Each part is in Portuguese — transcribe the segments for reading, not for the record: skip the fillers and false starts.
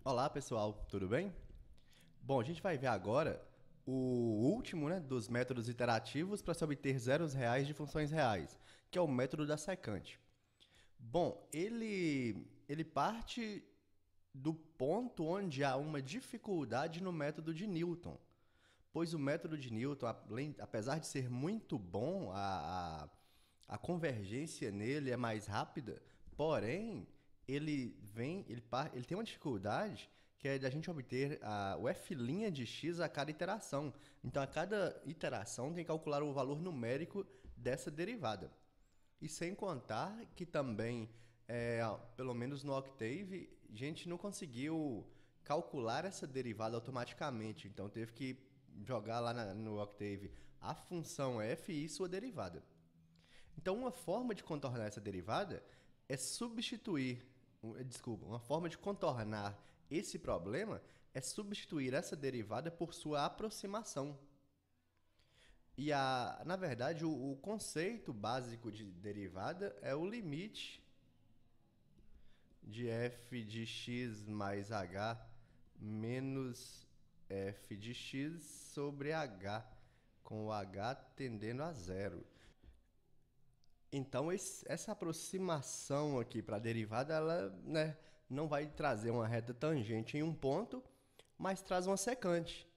Olá pessoal, tudo bem? Bom, a gente vai ver agora o último, né, dos métodos iterativos para se obter zeros reais de funções reais, que é o método da secante. Bom, ele parte do ponto onde há uma dificuldade no método de Newton, pois o método de Newton, apesar de ser muito bom, a convergência nele é mais rápida, porém ele tem uma dificuldade que é de a gente obter o f' de x a cada iteração. Então, a cada iteração tem que calcular o valor numérico dessa derivada. E sem contar que também, pelo menos no Octave, a gente não conseguiu calcular essa derivada automaticamente. Então teve que jogar lá no Octave a função f e sua derivada. Então uma forma de contornar essa derivada é uma forma de contornar esse problema é substituir essa derivada por sua aproximação. Na verdade, o conceito básico de derivada é o limite de f de x mais h menos f de x sobre h, com o h tendendo a zero. Então, essa aproximação aqui para a derivada, ela, né, não vai trazer uma reta tangente em um ponto, mas traz uma secante.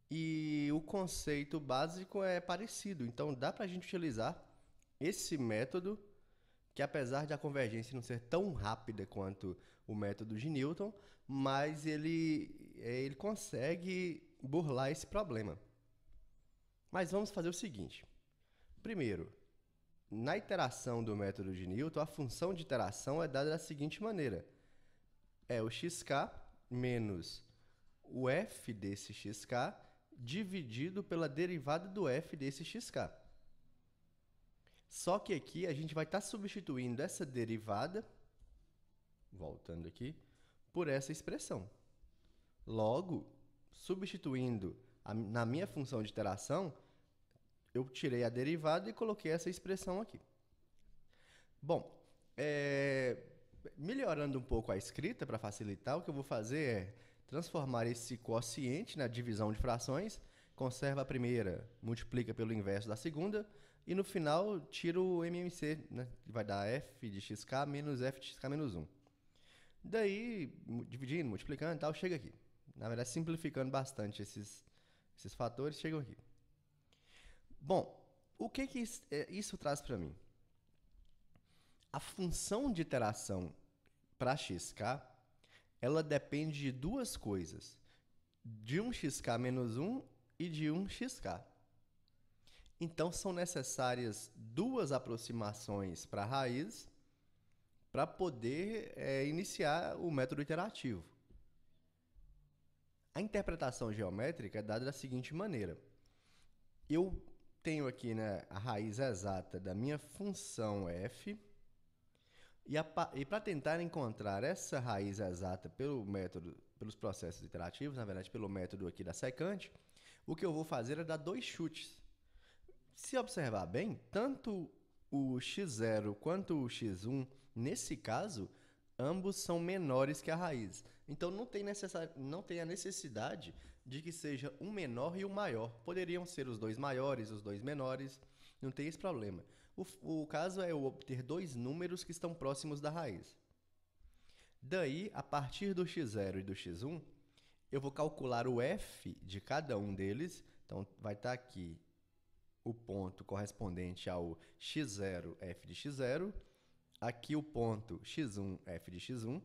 E o conceito básico é parecido. Então, dá para a gente utilizar esse método, que apesar de a convergência não ser tão rápida quanto o método de Newton, mas ele consegue burlar esse problema. Mas vamos fazer o seguinte. Primeiro, na iteração do método de Newton, a função de iteração é dada da seguinte maneira. É o xk menos o f desse xk dividido pela derivada do f desse xk. Só que aqui a gente vai estar substituindo essa derivada, voltando aqui, por essa expressão. Logo, substituindo na minha função de iteração, eu tirei a derivada e coloquei essa expressão aqui. Bom, melhorando um pouco a escrita para facilitar, o que eu vou fazer é transformar esse quociente na divisão de frações, conserva a primeira, multiplica pelo inverso da segunda, e no final tira o MMC, né? Vai dar f de xk menos f de xk menos 1. Daí, dividindo, multiplicando e tal, chega aqui. Na verdade, simplificando bastante esses fatores, chegam aqui. Bom, o que isso traz para mim? A função de iteração para xk, ela depende de duas coisas. De um xk menos 1 e de um xk. Então, são necessárias duas aproximações para a raiz para poder iniciar o método iterativo. A interpretação geométrica é dada da seguinte maneira. Eu tenho aqui, né, a raiz exata da minha função f, e para tentar encontrar essa raiz exata pelos processos iterativos, na verdade pelo método aqui da secante, o que eu vou fazer é dar dois chutes. Se observar bem, tanto o x0 quanto o x1, nesse caso, ambos são menores que a raiz. Então não tem a necessidade de que seja um menor e um maior. Poderiam ser os dois maiores, os dois menores, não tem esse problema. O caso é eu obter dois números que estão próximos da raiz. Daí, a partir do x0 e do x1, eu vou calcular o f de cada um deles. Então, vai estar aqui o ponto correspondente ao x0, f de x0, aqui o ponto x1, f de x1,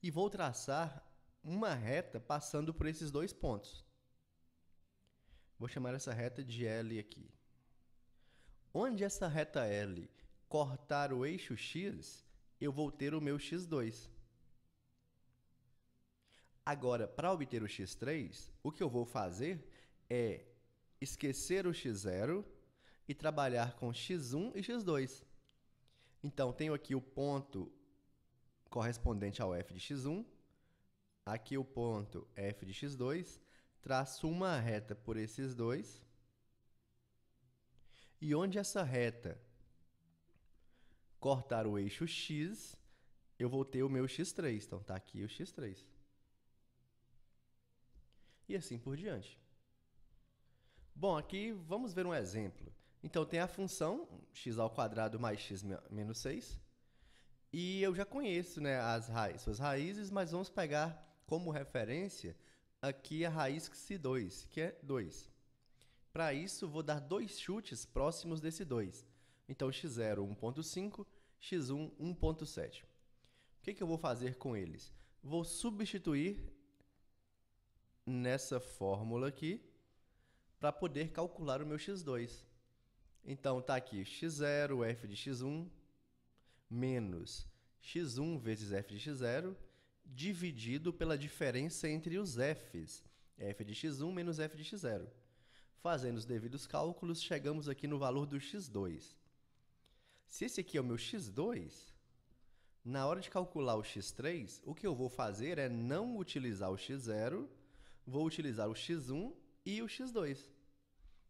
e vou traçar uma reta passando por esses dois pontos. Vou chamar essa reta de L aqui. Onde essa reta L cortar o eixo x, eu vou ter o meu x2. Agora, para obter o x3, o que eu vou fazer é esquecer o x0 e trabalhar com x1 e x2. Então, tenho aqui o ponto correspondente ao f de x1, aqui o ponto f de x2, traço uma reta por esses dois, e onde essa reta cortar o eixo x, eu vou ter o meu x3. Então, está aqui o x3. e assim por diante. Bom, aqui vamos ver um exemplo. Então, tem a função x² mais x menos 6, e eu já conheço, né, suas raízes, mas vamos pegar como referência aqui a raiz C2, que é 2. Para isso, vou dar dois chutes próximos desse 2. Então, x0, 1.5, x1, 1.7. O que eu vou fazer com eles? Vou substituir nessa fórmula aqui para poder calcular o meu x2. Então, está aqui x0, f de x1, menos x1 vezes f de x0, dividido pela diferença entre os f's, f de x1 menos f de x0. Fazendo os devidos cálculos, chegamos aqui no valor do x2. Se esse aqui é o meu x2, na hora de calcular o x3, o que eu vou fazer é não utilizar o x0, vou utilizar o x1 e o x2.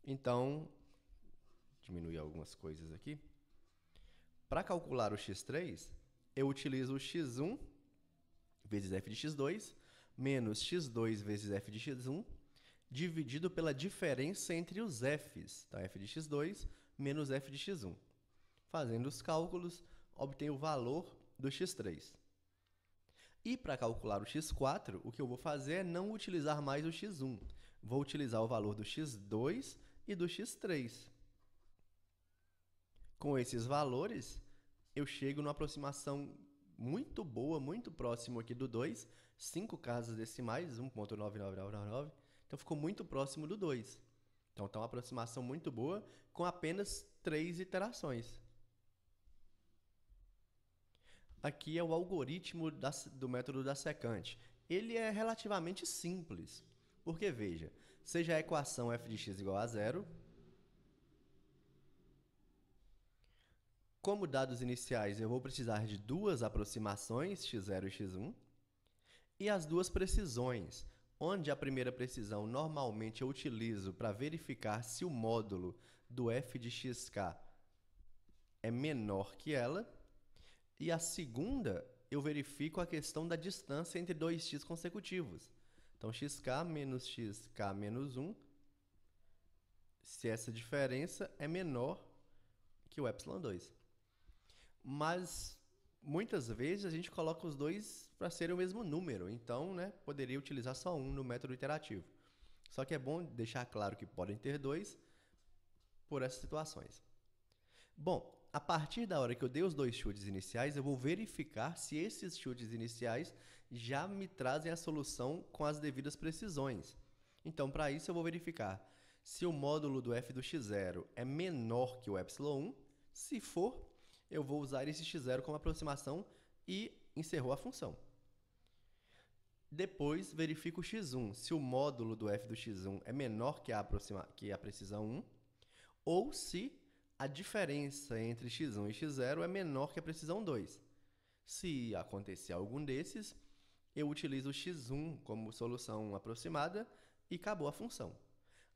Então, diminuir algumas coisas aqui. Para calcular o x3, eu utilizo o x1 vezes f de x2, menos x2 vezes f de x1, dividido pela diferença entre os f's, tá? F de x2 menos f de x1. Fazendo os cálculos, obtenho o valor do x3. E para calcular o x4, o que eu vou fazer é não utilizar mais o x1. Vou utilizar o valor do x2 e do x3. Com esses valores, eu chego numa aproximação muito boa, muito próximo aqui do 2, 5 casas decimais, 1.99999, então ficou muito próximo do 2. Então está uma aproximação muito boa com apenas 3 iterações. Aqui é o algoritmo do método da secante. Ele é relativamente simples, porque veja, seja a equação f de x igual a 0, como dados iniciais, eu vou precisar de duas aproximações, x0 e x1, e as duas precisões, onde a primeira precisão normalmente eu utilizo para verificar se o módulo do f de xk é menor que ela, e a segunda eu verifico a questão da distância entre dois x consecutivos. Então, xk menos xk menos 1, se essa diferença é menor que o ε2. Mas, muitas vezes, a gente coloca os dois para serem o mesmo número. Então, né, poderia utilizar só um no método iterativo. Só que é bom deixar claro que podem ter dois por essas situações. Bom, a partir da hora que eu dei os dois chutes iniciais, eu vou verificar se esses chutes iniciais já me trazem a solução com as devidas precisões. Então, para isso, eu vou verificar se o módulo do f do x0 é menor que o ε1. Se for, eu vou usar esse x0 como aproximação e encerrou a função. Depois, verifico o x1, se o módulo do f do x1 é menor que a precisão 1, ou se a diferença entre x1 e x0 é menor que a precisão 2. Se acontecer algum desses, eu utilizo o x1 como solução aproximada e acabou a função.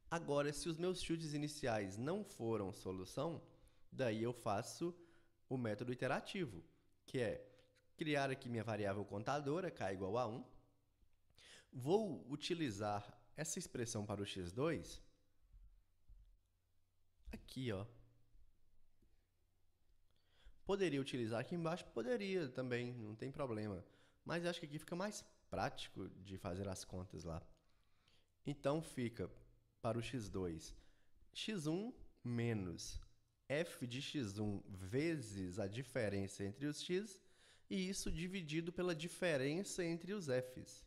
Agora, se os meus chutes iniciais não foram solução, daí eu faço o método iterativo, que é criar aqui minha variável contadora, k igual a 1. Vou utilizar essa expressão para o x2 aqui, ó. Poderia utilizar aqui embaixo? Poderia também, não tem problema. Mas acho que aqui fica mais prático de fazer as contas lá. Então, fica para o x2, x1 menos f de x1 vezes a diferença entre os x, e isso dividido pela diferença entre os f's.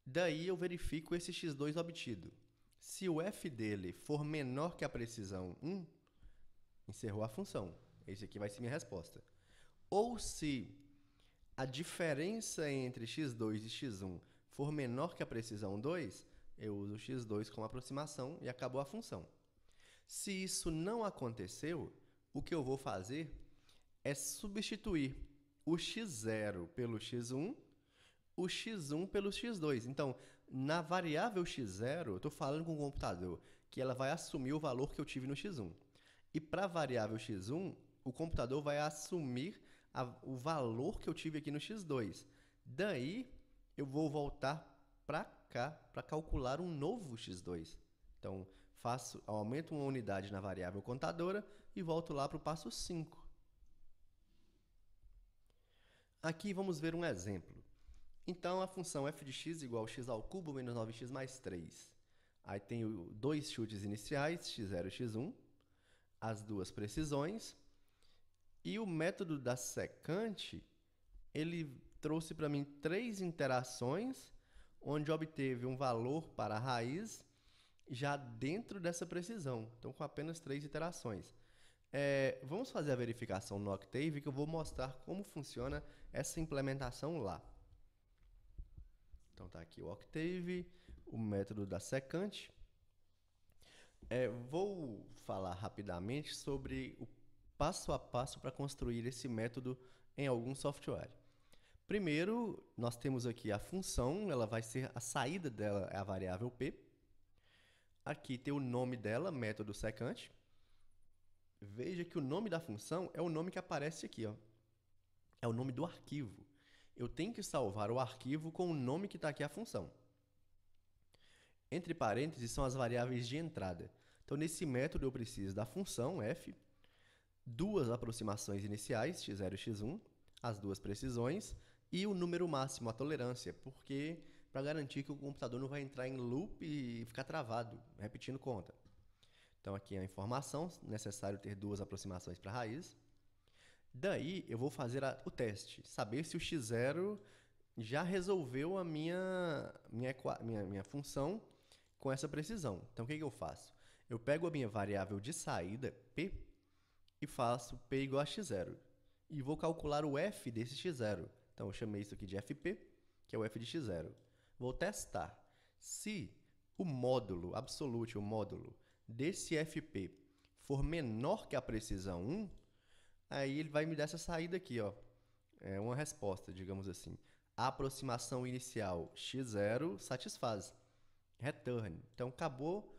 Daí eu verifico esse x2 obtido. Se o f dele for menor que a precisão 1, encerrou a função. Esse aqui vai ser minha resposta. Ou se a diferença entre x2 e x1 for menor que a precisão 2, eu uso o x2 como aproximação e acabou a função. Se isso não aconteceu, o que eu vou fazer é substituir o x0 pelo x1, o x1 pelo x2. Então, na variável x0, eu estou falando com o computador que ela vai assumir o valor que eu tive no x1. E para a variável x1, o computador vai assumir o valor que eu tive aqui no x2. Daí, eu vou voltar para cá para calcular um novo x2. Então, aumento uma unidade na variável contadora e volto lá para o passo 5. Aqui vamos ver um exemplo. Então, a função f de x igual a x ao cubo menos 9x mais 3. Aí tenho dois chutes iniciais, x0 e x1, as duas precisões, e o método da secante, ele trouxe para mim 3 interações, onde obteve um valor para a raiz já dentro dessa precisão, então com apenas 3 iterações. Vamos fazer a verificação no Octave, que eu vou mostrar como funciona essa implementação lá. Então está aqui o Octave, o método da secante. Vou falar rapidamente sobre o passo a passo para construir esse método em algum software. Primeiro, nós temos aqui a função, ela vai ser a saída dela, é a variável p. Aqui tem o nome dela, método secante. Veja que o nome da função é o nome que aparece aqui, ó. É o nome do arquivo. Eu tenho que salvar o arquivo com o nome que está aqui a função. Entre parênteses são as variáveis de entrada. Então, nesse método, eu preciso da função f, duas aproximações iniciais, x0 e x1, as duas precisões, e o número máximo, a tolerância, porque para garantir que o computador não vai entrar em loop e ficar travado, repetindo conta. Então, aqui é a informação, necessário ter duas aproximações para a raiz. Daí, eu vou fazer o teste, saber se o x0 já resolveu a minha função com essa precisão. Então, o que eu faço? Eu pego a minha variável de saída, p, e faço p igual a x0. E vou calcular o f desse x0. Então, eu chamei isso aqui de fp, que é o f de x0. Vou testar. Se o módulo, absolute, o módulo desse fp for menor que a precisão 1, aí ele vai me dar essa saída aqui, ó. É uma resposta, digamos assim. A aproximação inicial x0 satisfaz. Return. Então, acabou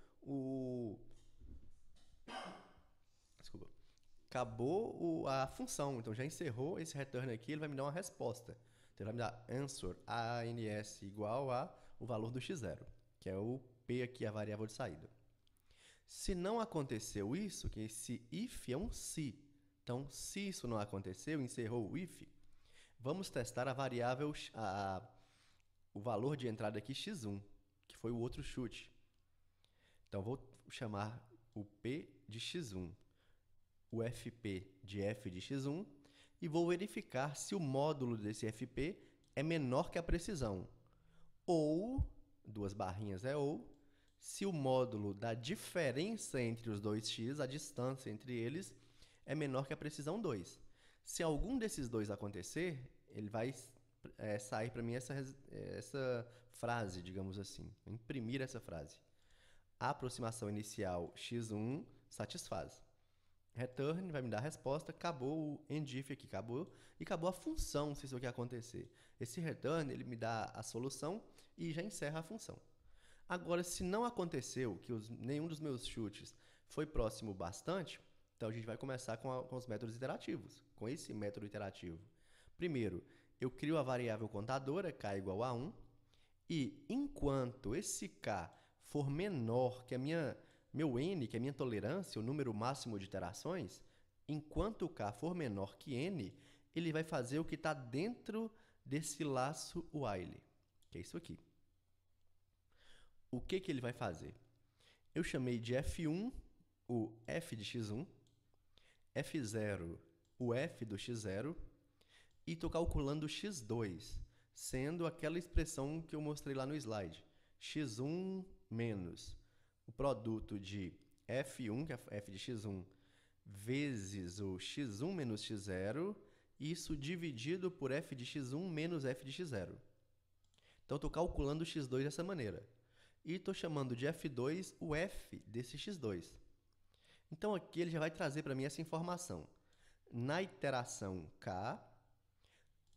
a função. Então, já encerrou esse return aqui, ele vai me dar uma resposta. Então, ele vai me dar answer, ANS, igual a o valor do x0, que é o p aqui, a variável de saída. Se não aconteceu isso, que esse if é um se. Então, se isso não aconteceu, encerrou o if, vamos testar a variável, o valor de entrada aqui, x1, que foi o outro chute. Então, vou chamar o p de x1, o fp de f de x1, e vou verificar se o módulo desse fp é menor que a precisão. Ou, duas barrinhas ou, se o módulo da diferença entre os dois x, a distância entre eles, é menor que a precisão 2. Se algum desses dois acontecer, ele vai sair para mim essa frase, digamos assim, imprimir essa frase. A aproximação inicial x1 satisfaz. Return vai me dar a resposta, acabou o endif aqui, acabou, e acabou a função, se isso aqui acontecer. Esse return, ele me dá a solução e já encerra a função. Agora, se não aconteceu, que nenhum dos meus chutes foi próximo bastante, então a gente vai começar com os métodos iterativos, com esse método iterativo. Primeiro, eu crio a variável contadora, k igual a 1, e enquanto esse k for menor que meu n, que é a minha tolerância, o número máximo de iterações, enquanto o k for menor que n, ele vai fazer o que está dentro desse laço while, que é isso aqui. O que ele vai fazer? Eu chamei de f1 o f de x1, f0 o f do x0, e estou calculando o x2, sendo aquela expressão que eu mostrei lá no slide. x1 menos o produto de f1, que é f de x1, vezes o x1 menos x0, isso dividido por f de x1 menos f de x0. Então, estou calculando o x2 dessa maneira. E estou chamando de f2 o f desse x2. Então, aqui ele já vai trazer para mim essa informação. Na iteração k,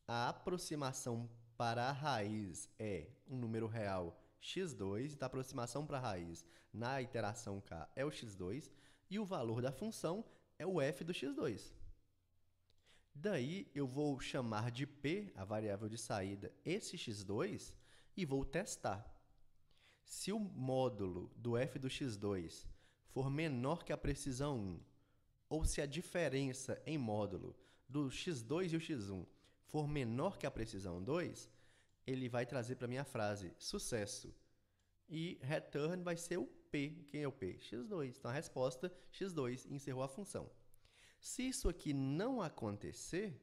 a aproximação para a raiz é um número real x2, então a aproximação para a raiz na iteração k é o x2, e o valor da função é o f do x2. Daí, eu vou chamar de p, a variável de saída, esse x2, e vou testar. Se o módulo do f do x2 for menor que a precisão 1, ou se a diferença em módulo do x2 e o x1 for menor que a precisão 2, ele vai trazer para a minha frase sucesso. E return vai ser o P. Quem é o P? x2. Então, a resposta x2 encerrou a função. Se isso aqui não acontecer,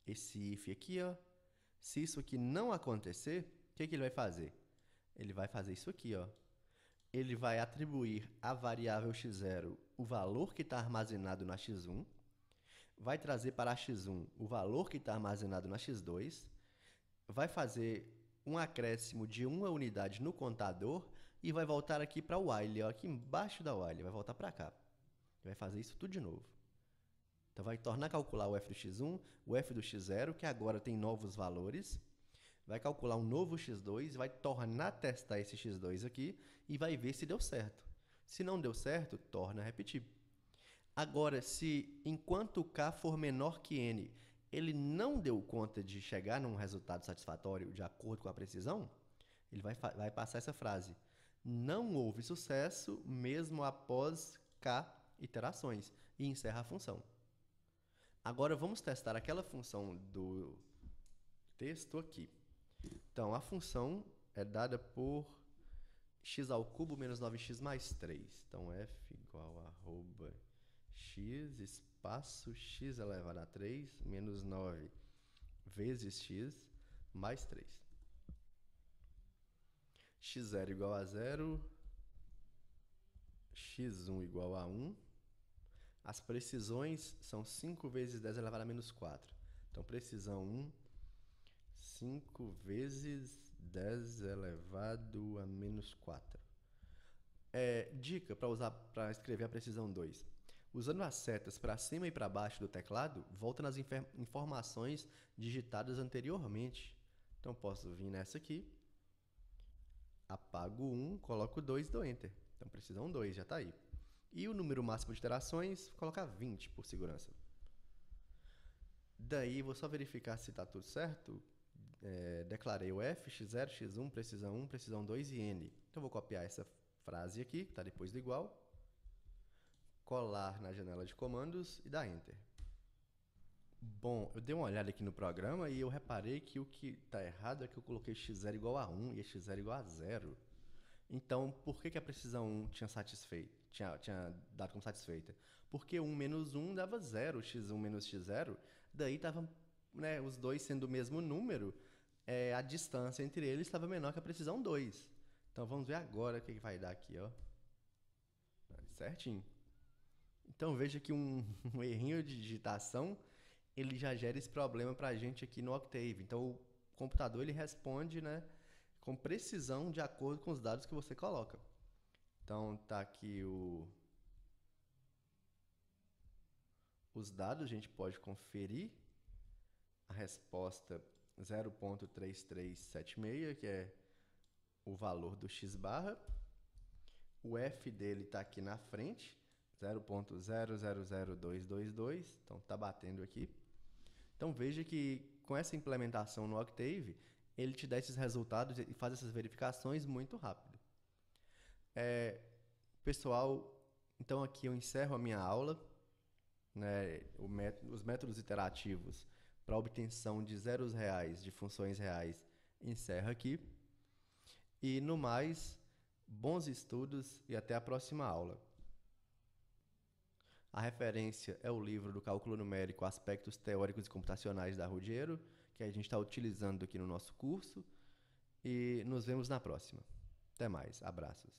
esse if aqui, ó, se isso aqui não acontecer, o que ele vai fazer? Ele vai fazer isso aqui, ó. Ele vai atribuir à variável x0 o valor que está armazenado na x1, vai trazer para a x1 o valor que está armazenado na x2, vai fazer um acréscimo de uma unidade no contador e vai voltar aqui para o while, ó, aqui embaixo da while, vai voltar para cá. Vai fazer isso tudo de novo. Então, vai tornar a calcular o f do x1, o f do x0, que agora tem novos valores, vai calcular um novo x2, vai tornar a testar esse x2 aqui e vai ver se deu certo. Se não deu certo, torna a repetir. Agora, se enquanto k for menor que n, ele não deu conta de chegar num resultado satisfatório de acordo com a precisão, ele vai passar essa frase. Não houve sucesso mesmo após k iterações e encerra a função. Agora, vamos testar aquela função do texto aqui. Então, a função é dada por x² menos 9x mais 3. Então, f igual a arroba x espaço x elevado a 3 menos 9 vezes x mais 3. x0 igual a 0, x1 igual a 1. As precisões são 5 vezes 10 elevado a menos 4. Então, precisão 1, 5 vezes 10 elevado a menos 4. Dica para escrever a precisão 2. Usando as setas para cima e para baixo do teclado, volta nas informações digitadas anteriormente. Então, posso vir nessa aqui, apago 1, coloco 2 e dou Enter. Então, precisão 2, já está aí. E o número máximo de iterações, vou colocar 20 por segurança. Daí, vou só verificar se está tudo certo. Declarei o f, x0, x1, precisão 1, precisão 2 e n. Então, vou copiar essa frase aqui, que está depois do igual, colar na janela de comandos e dar Enter. Bom, eu dei uma olhada aqui no programa e eu reparei que o que está errado é que eu coloquei x0 igual a 1 e x0 igual a 0. Então, por que a precisão 1 tinha dado como satisfeita? Porque 1 menos 1 dava 0, x1 menos x0, daí estava, né, os dois sendo o mesmo número, a distância entre eles estava menor que a precisão 2. Então, vamos ver agora o que vai dar aqui, ó. Certinho. Então, veja que um errinho de digitação, ele já gera esse problema para a gente aqui no Octave. Então, o computador ele responde, né, com precisão de acordo com os dados que você coloca. Então, tá aqui os dados, a gente pode conferir a resposta 0.3376, que é o valor do x barra. O f dele está aqui na frente, 0.000222, então está batendo aqui. Então, veja que com essa implementação no Octave, ele te dá esses resultados e faz essas verificações muito rápido. Pessoal, então aqui eu encerro a minha aula, né, os métodos iterativos para obtenção de zeros reais de funções reais encerra aqui. E no mais, bons estudos e até a próxima aula. A referência é o livro do Cálculo Numérico, Aspectos Teóricos e Computacionais da Ruggiero, que a gente está utilizando aqui no nosso curso. E nos vemos na próxima. Até mais. Abraços.